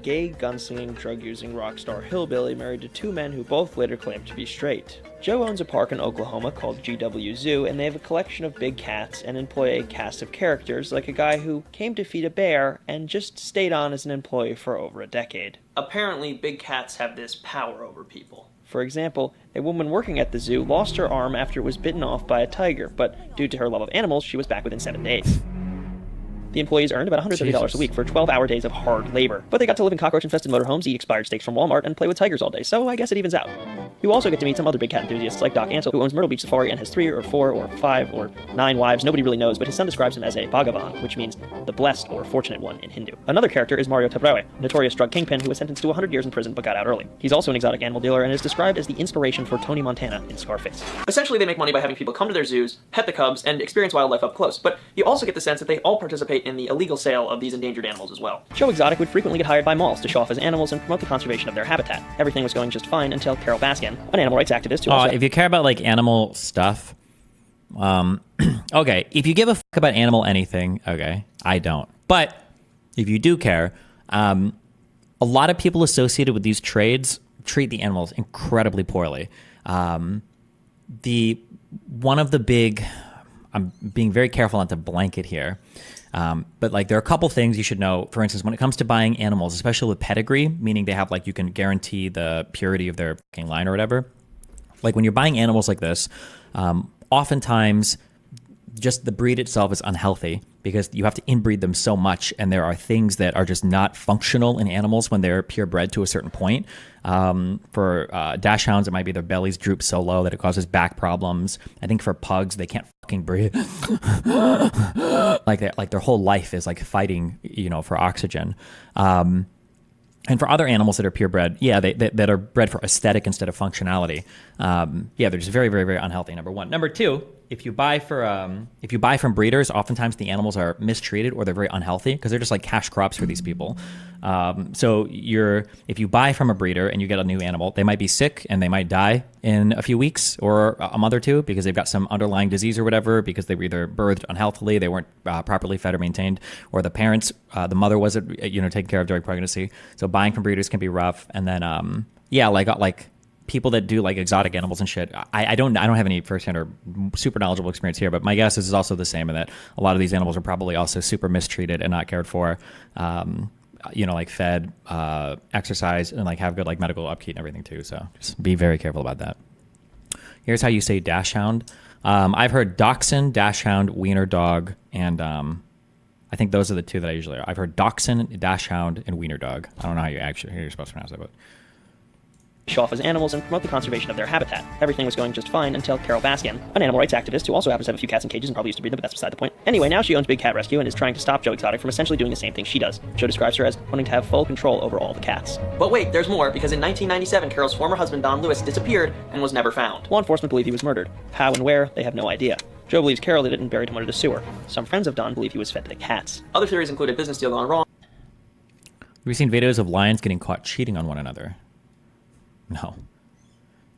gay, gunslinging, drug-using rock star hillbilly married to two men who both later claimed to be straight. Joe owns a park in Oklahoma called GW Zoo, and they have a collection of big cats and employ a cast of characters like a guy who came to feed a bear and just stayed on as an employee for over a decade. Apparently, big cats have this power over people. For example, a woman working at the zoo lost her arm after it was bitten off by a tiger, but due to her love of animals, she was back within 7 days. The employees earned about $130 a week for 12-hour days of hard labor, but they got to live in cockroach-infested motorhomes, eat expired steaks from Walmart, and play with tigers all day, so I guess it evens out. You also get to meet some other big cat enthusiasts like Doc Ansel, who owns Myrtle Beach Safari and has 3 or 4 or 5 or 9 wives. Nobody really knows, but his son describes him as a Bhagavan, which means the blessed or fortunate one in Hindu. Another character is Mario Tabraue, a notorious drug kingpin who was sentenced to 100 years in prison but got out early. He's also an exotic animal dealer and is described as the inspiration for Tony Montana in Scarface. Essentially, they make money by having people come to their zoos, pet the cubs, and experience wildlife up close, but you also get the sense that they all participate in the illegal sale of these endangered animals as well. Joe Exotic would frequently get hired by malls to show off his animals and promote the conservation of their habitat. Everything was going just fine until Carol Baskin, an animal rights activist who also... If you care about like animal stuff, okay, if you give a fuck about animal anything, okay, I don't. But if you do care, a lot of people associated with these trades treat the animals incredibly poorly. One of the big, I'm being very careful not to blanket here, but like there are a couple things you should know. For instance, when it comes to buying animals, especially with pedigree, meaning they have like, you can guarantee the purity of their fucking line or whatever. Like when you're buying animals like this, oftentimes just the breed itself is unhealthy because you have to inbreed them so much, and there are things that are just not functional in animals when they're purebred to a certain point. For dachshunds, it might be their bellies droop so low that it causes back problems. I think for pugs, they can't fucking breathe. like their whole life is like fighting, for oxygen. And for other animals that are purebred, that are bred for aesthetic instead of functionality, they're just very, very, very unhealthy. Number one. Number two, if you buy from breeders, oftentimes the animals are mistreated or they're very unhealthy because they're just like cash crops for these people. So if you buy from a breeder and you get a new animal, they might be sick and they might die in a few weeks or a month or two because they've got some underlying disease or whatever, because they were either birthed unhealthily, they weren't properly fed or maintained, or the parents, the mother wasn't taken care of during pregnancy. So buying from breeders can be rough. And then like people that do like exotic animals and shit, I don't have any firsthand or super knowledgeable experience here, but my guess is also the same, in that a lot of these animals are probably also super mistreated and not cared for. Like fed, exercise, and like have good like medical upkeep and everything too. So just be very careful about that. Here's how you say dachshund. I've heard dachshund, dachshund, wiener dog, and I think those are the two that I usually. I've heard dachshund, dachshund, and wiener dog. I don't know how you're supposed to pronounce that, but. Show off as animals and promote the conservation of their habitat. Everything was going just fine until Carol Baskin, an animal rights activist who also happens to have a few cats in cages and probably used to breed them, but that's beside the point. Anyway, now she owns Big Cat Rescue and is trying to stop Joe Exotic from essentially doing the same thing she does. Joe describes her as wanting to have full control over all the cats. But wait, there's more, because in 1997, Carol's former husband Don Lewis disappeared and was never found. Law enforcement believe he was murdered. How and where, they have no idea. Joe believes Carol did it and buried him under the sewer. Some friends of Don believe he was fed to the cats. Other theories include a business deal gone wrong. We've seen videos of lions getting caught cheating on one another. No.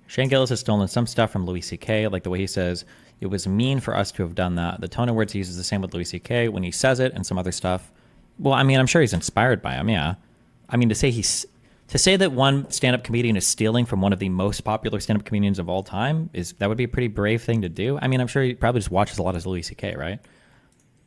Shane Gillis has stolen some stuff from Louis C.K., like the way he says, it was mean for us to have done that. The tone of words he uses is the same with Louis C.K. when he says it and some other stuff. Well, I mean, I'm sure he's inspired by him, yeah. I mean, to say that one stand-up comedian is stealing from one of the most popular stand-up comedians of all time, that would be a pretty brave thing to do. I mean, I'm sure he probably just watches a lot of Louis C.K., right?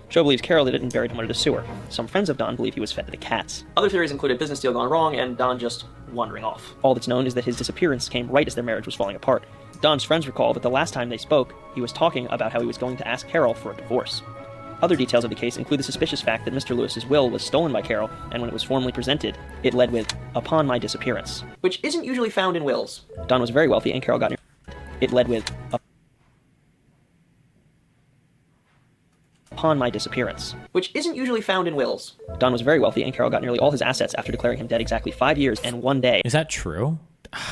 Joe believes Carol did it and buried him under the sewer. Some friends of Don believe he was fed to the cats. Other theories include a business deal gone wrong and Don just wandering off. All that's known is that his disappearance came right as their marriage was falling apart. Don's friends recall that the last time they spoke, he was talking about how he was going to ask Carol for a divorce. Other details of the case include the suspicious fact that Mr. Lewis's will was stolen by Carol, and when it was formally presented, it led with, "Upon my disappearance," which isn't usually found in wills. Don was very wealthy and Carol got it led with, "Upon my disappearance," which isn't usually found in wills. Don was very wealthy and Carol got nearly all his assets after declaring him dead exactly 5 years and 1 day. Is that true?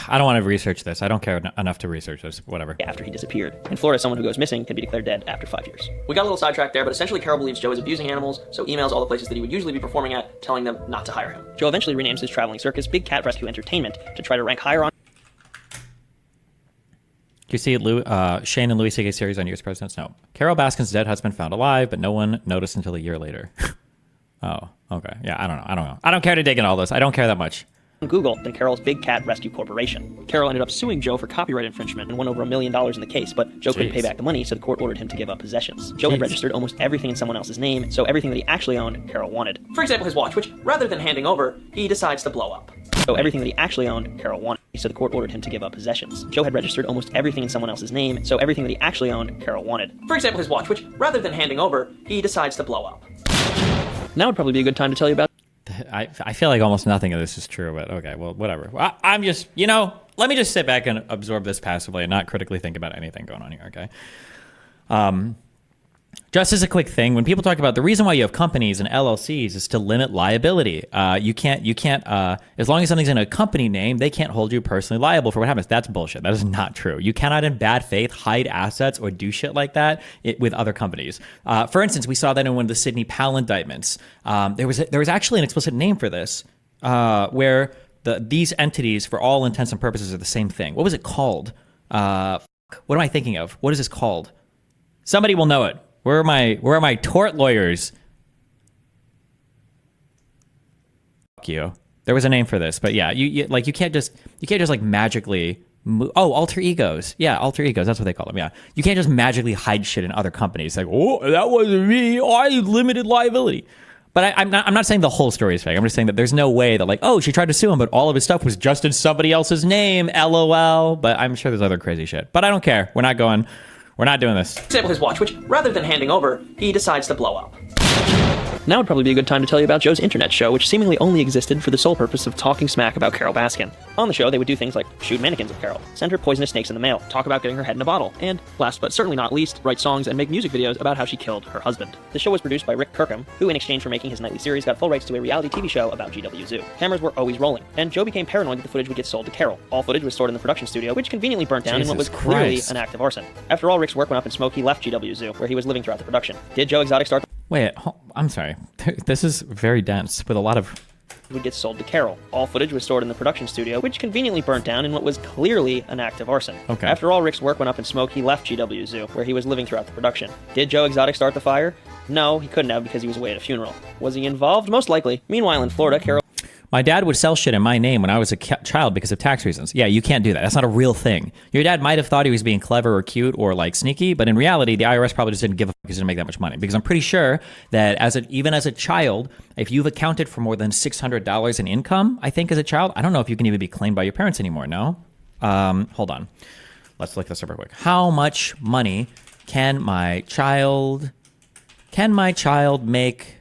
I don't want to research this. I don't care enough to research this. Whatever. After he disappeared. In Florida, someone who goes missing can be declared dead after 5 years. We got a little sidetracked there, but essentially Carol believes Joe is abusing animals, so emails all the places that he would usually be performing at, telling them not to hire him. Joe eventually renames his traveling circus Big Cat Rescue Entertainment to try to rank higher on... Do you see Shane and Louis C.K. series on U.S. presidents? No. Carol Baskin's dead husband found alive, but no one noticed until a year later. Oh, okay. Yeah, I don't know. I don't care to dig in all this. I don't care that much. Google than Carol's Big Cat Rescue Corporation. Carol ended up suing Joe for copyright infringement and won over $1 million in the case, but Joe couldn't pay back the money, so the court ordered him to give up possessions. Joe had registered almost everything in someone else's name, so everything that he actually owned, Carol wanted. For example, his watch, which, rather than handing over, he decides to blow up. So everything that he actually owned, Carol wanted, so the court ordered him to give up possessions. Joe had registered almost everything in someone else's name, so everything that he actually owned, Carol wanted. For example, his watch, which, rather than handing over, he decides to blow up. Now would probably be a good time to tell you about... I feel like almost nothing of this is true, but okay, well, whatever. I'm just, let me just sit back and absorb this passively and not critically think about anything going on here, okay? Just as a quick thing, when people talk about the reason why you have companies and LLCs is to limit liability. You can't, as long as something's in a company name, they can't hold you personally liable for what happens. That's bullshit. That is not true. You cannot in bad faith hide assets or do shit like that with other companies. For instance, we saw that in one of the Sidney Powell indictments. There was actually an explicit name for this, where these entities, for all intents and purposes, are the same thing. What was it called? What am I thinking of? What is this called? Somebody will know it. Where are my tort lawyers? Fuck you. There was a name for this, but yeah, you can't just like magically move. Oh, alter egos. Yeah, alter egos. That's what they call them. Yeah, you can't just magically hide shit in other companies. Like, oh, that wasn't me. Oh, I limited liability. But I'm not saying the whole story is fake. I'm just saying that there's no way that like, oh, she tried to sue him, but all of his stuff was just in somebody else's name. LOL. But I'm sure there's other crazy shit. But I don't care. We're not doing this. For example, his watch, which, rather than handing over, he decides to blow up. Now would probably be a good time to tell you about Joe's internet show, which seemingly only existed for the sole purpose of talking smack about Carol Baskin. On the show, they would do things like shoot mannequins of Carol, send her poisonous snakes in the mail, talk about getting her head in a bottle, and, last but certainly not least, write songs and make music videos about how she killed her husband. The show was produced by Rick Kirkham, who, in exchange for making his nightly series, got full rights to a reality TV show about GW Zoo. Cameras were always rolling, and Joe became paranoid that the footage would get sold to Carol. All footage was stored in the production studio, which conveniently burnt down in what was clearly an act of arson. After all Rick's work went up in smoke, he left GW Zoo, where he was living throughout the production. Did Joe Exotic start... Wait, I'm sorry. This is very dense with a lot of... would get sold to Carol. All footage was stored in the production studio, which conveniently burnt down in what was clearly an act of arson. Okay. After all Rick's work went up in smoke, he left GW Zoo, where he was living throughout the production. Did Joe Exotic start the fire? No, he couldn't have because he was away at a funeral. Was he involved? Most likely. Meanwhile, in Florida, Carol... My dad would sell shit in my name when I was a child because of tax reasons. Yeah, you can't do that. That's not a real thing. Your dad might have thought he was being clever or cute or like sneaky, but in reality, the IRS probably just didn't give a fuck because he didn't make that much money. Because I'm pretty sure that even as a child, if you've accounted for more than $600 in income, I think as a child, I don't know if you can even be claimed by your parents anymore. No? Hold on. Let's look this up real quick. How much money can my child make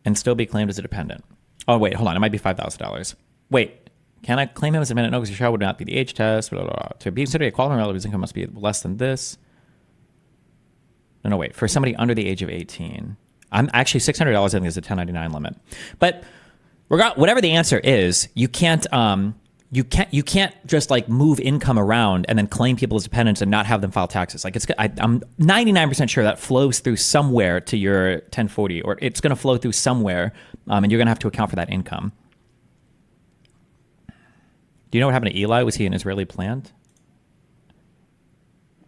and still be claimed as a dependent? Oh, wait, hold on. It might be $5,000. Wait, can I claim him as a dependent? No, because your child would not be the age test. Blah, blah, blah. To be considered a qualifying relative, his income must be less than this. No, wait. For somebody under the age of 18. I'm actually $600, I think, is the 1099 limit. But whatever the answer is, you can't just like move income around and then claim people as dependents and not have them file taxes. Like I'm 99% sure that flows through somewhere to your 1040, or it's going to flow through somewhere, and you're going to have to account for that income. Do you know what happened to Eli? Was he an Israeli plant?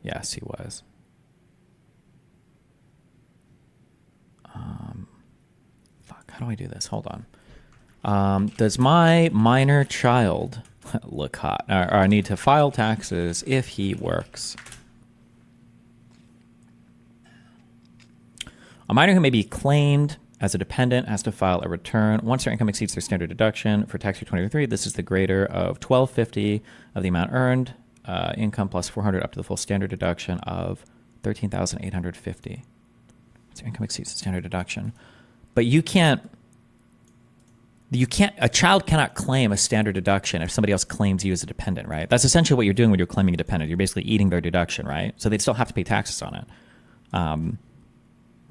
Yes, he was. Fuck, how do I do this? Hold on. Does my minor child look hot? Or I need to file taxes if he works. A minor who may be claimed as a dependent has to file a return once their income exceeds their standard deduction. For tax year 2023, this is the greater of $1,250 of the amount earned, income plus $400 up to the full standard deduction of $13,850. So income exceeds the standard deduction. But a child cannot claim a standard deduction if somebody else claims you as a dependent, right? That's essentially what you're doing when you're claiming a dependent. You're basically eating their deduction, right? So they'd still have to pay taxes on it.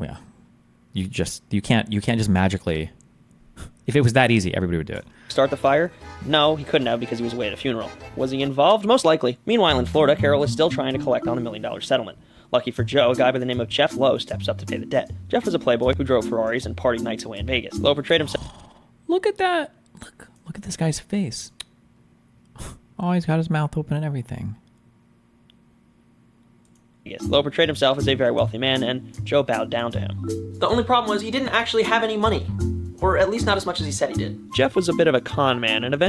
Yeah. You can't just magically, if it was that easy, everybody would do it. Start the fire? No, he couldn't have because he was away at a funeral. Was he involved? Most likely. Meanwhile, in Florida, Carol is still trying to collect on a $1 million settlement. Lucky for Joe, a guy by the name of Jeff Lowe steps up to pay the debt. Jeff was a playboy who drove Ferraris and partied nights away in Vegas. Lowe portrayed himself... Look at that. Look at this guy's face. Oh, he's got his mouth open and everything. Lowe portrayed himself as a very wealthy man, and Joe bowed down to him. The only problem was he didn't actually have any money. Or at least not as much as he said he did. Jeff was a bit of a con man and eventually